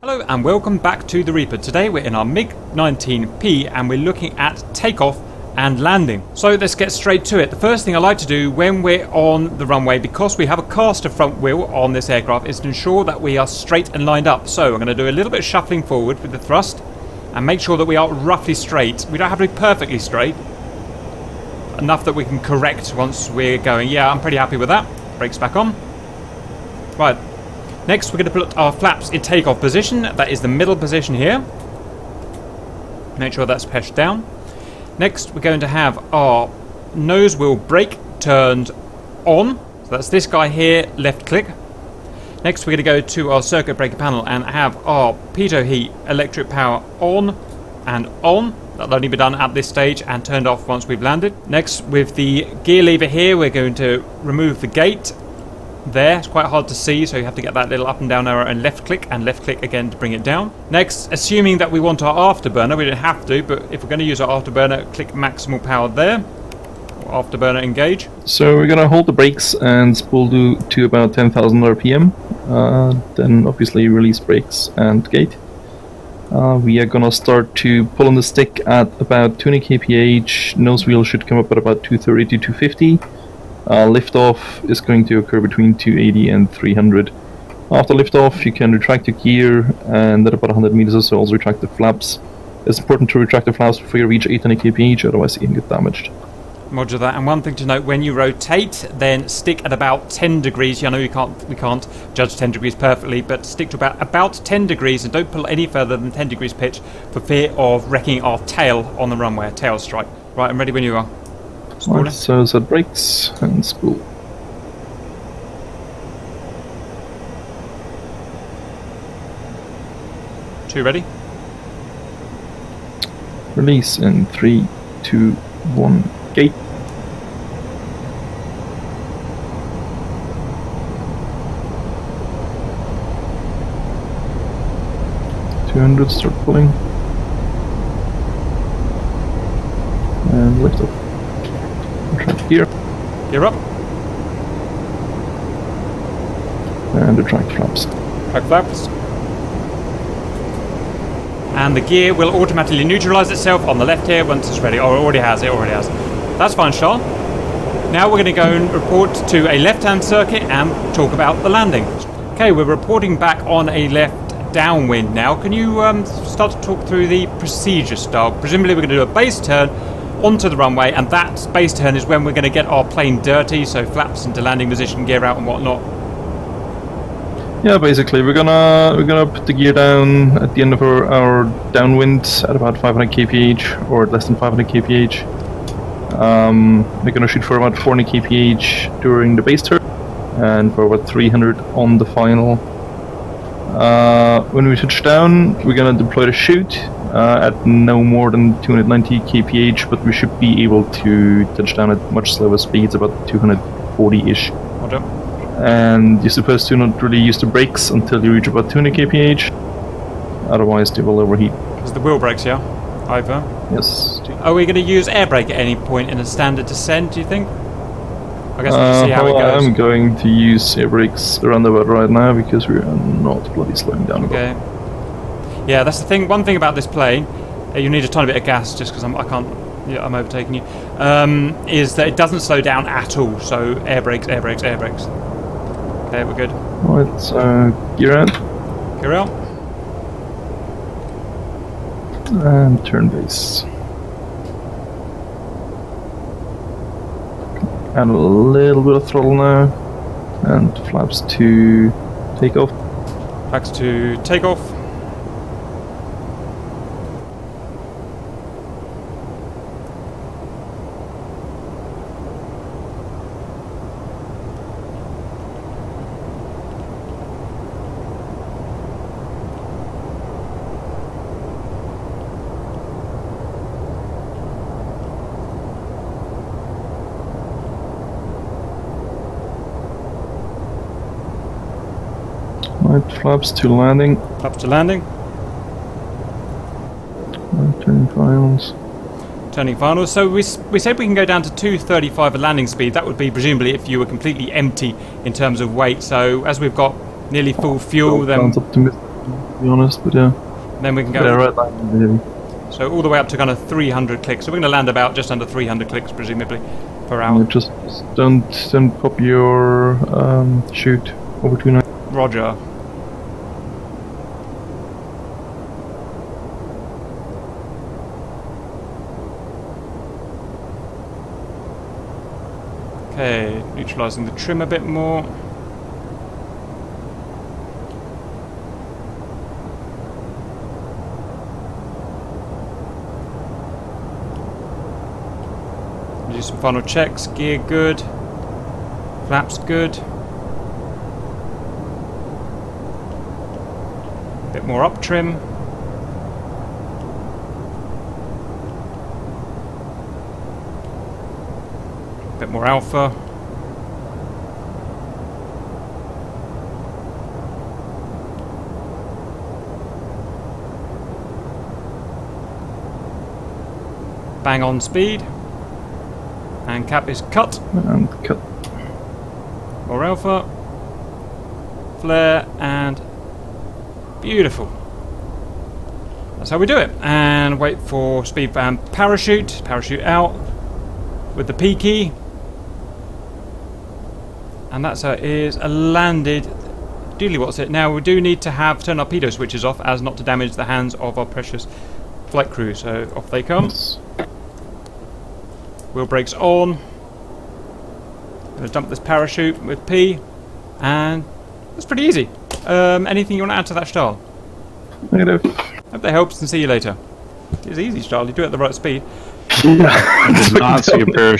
Hello and welcome back to the Reaper. Today we're in our Mig-19P and we're looking at takeoff and landing. So let's get straight to it. The first thing I like to do when we're on the runway, because we have a caster front wheel on this aircraft, is to ensure that we are straight and lined up. So I'm going to do a little bit of shuffling forward with the thrust and make sure that we are roughly straight. We don't have to be perfectly straight, enough that we can correct once we're going. Yeah, I'm pretty happy with that. Brakes back on. Right. Next, we're going to put our flaps in takeoff position. That is the middle position here. Make sure that's pushed down. Next, we're going to have our nose wheel brake turned on. So that's this guy here, left click. Next, we're going to go to our circuit breaker panel and have our pitot heat electric power on and on. That'll only be done at this stage and turned off once we've landed. Next, with the gear lever here, we're going to remove the gate. There, it's quite hard to see, so you have to get that little up and down arrow and left click again to bring it down. Next, assuming that we want our afterburner, we don't have to, but if we're going to use our afterburner, click maximal power there. Afterburner engage. So we're going to hold the brakes and spool to about 10,000 RPM. Then obviously release brakes and gate. We are going to start to pull on the stick at about 20 kph. Nose wheel should come up at about 230 to 250. Liftoff is going to occur between 280 and 300. After liftoff, you can retract your gear, and at about 100 meters or so, also retract the flaps. It's important to retract the flaps before you reach 800 kph, otherwise you can get damaged. Roger that. And one thing to note, when you rotate, then stick at about 10 degrees. I know we can't judge 10 degrees perfectly, but stick to about 10 degrees and don't pull any further than 10 degrees pitch for fear of wrecking our tail on the runway, a tail strike. Right, I'm ready when you are. Right, so set brakes and spool. Two ready? Release in 3, 2, 1, gate. Start pulling. And lift off. Gear. Gear up. And retract flaps. Retract flaps. And the gear will automatically neutralize itself on the left here once it's ready. Oh, it already has. That's fine, Charles. Now we're going to go and report to a left-hand circuit and talk about the landing. Okay, we're reporting back on a left downwind now. Can you start to talk through the procedure style? Presumably we're going to do a base turn onto the runway, and that base turn is when we're going to get our plane dirty, so flaps into landing position, gear out and whatnot. Yeah, basically we're gonna put the gear down at the end of our downwind at about 500 kph or less than 500 kph. We're gonna shoot for about 400 kph during the base turn and for about 300 on the final. When we touch down, we're gonna deploy the chute at no more than 290 kph, but we should be able to touch down at much slower speeds, about 240-ish. Okay. And you're supposed to not really use the brakes until you reach about 200 kph, otherwise they will overheat. Is the wheel brakes, yeah? Over? Yes. Are we going to use air brake at any point in a standard descent, do you think? I guess we'll see how it goes. I'm going to use air brakes around about right now because we're not bloody slowing down. Okay. Yeah, that's the thing. One thing about this plane, you need a tiny bit of gas just because I'm overtaking you. Is that it doesn't slow down at all. So air brakes. Okay, we're good. Right, so gear out. Gear out. And turn base. Add a little bit of throttle now, and flaps to takeoff. Flaps to takeoff. Right, flaps to landing. Flaps to landing. Turning finals. Turning finals. So we said we can go down to 235 at landing speed. That would be presumably if you were completely empty in terms of weight. So as we've got nearly full fuel, then to be honest, but yeah. Then we can Yeah, go. right line. So all the way up to kind of 300 clicks. So we're going to land about just under 300 clicks, presumably, per hour. Yeah, just don't pop your chute over 290. Roger. Okay, neutralising the trim a bit more. Do some final checks. Gear good. Flaps good. Bit more up trim. Bit more alpha. Bang on speed. And cap is cut. And cut. More alpha. Flare and beautiful. That's how we do it. And wait for speed fan parachute. Parachute out with the P key. And that's how it is landed. Doodly, what's it? Now we do need to turn our pitot switches off as not to damage the hands of our precious flight crew. So off they come. Yes. Wheel brakes on. Gonna dump this parachute with P. And that's pretty easy. Anything you want to add to that, Stahl? Negative. Hope that helps and see you later. It's easy, Stahl. You do it at the right speed. I did not see a parachute.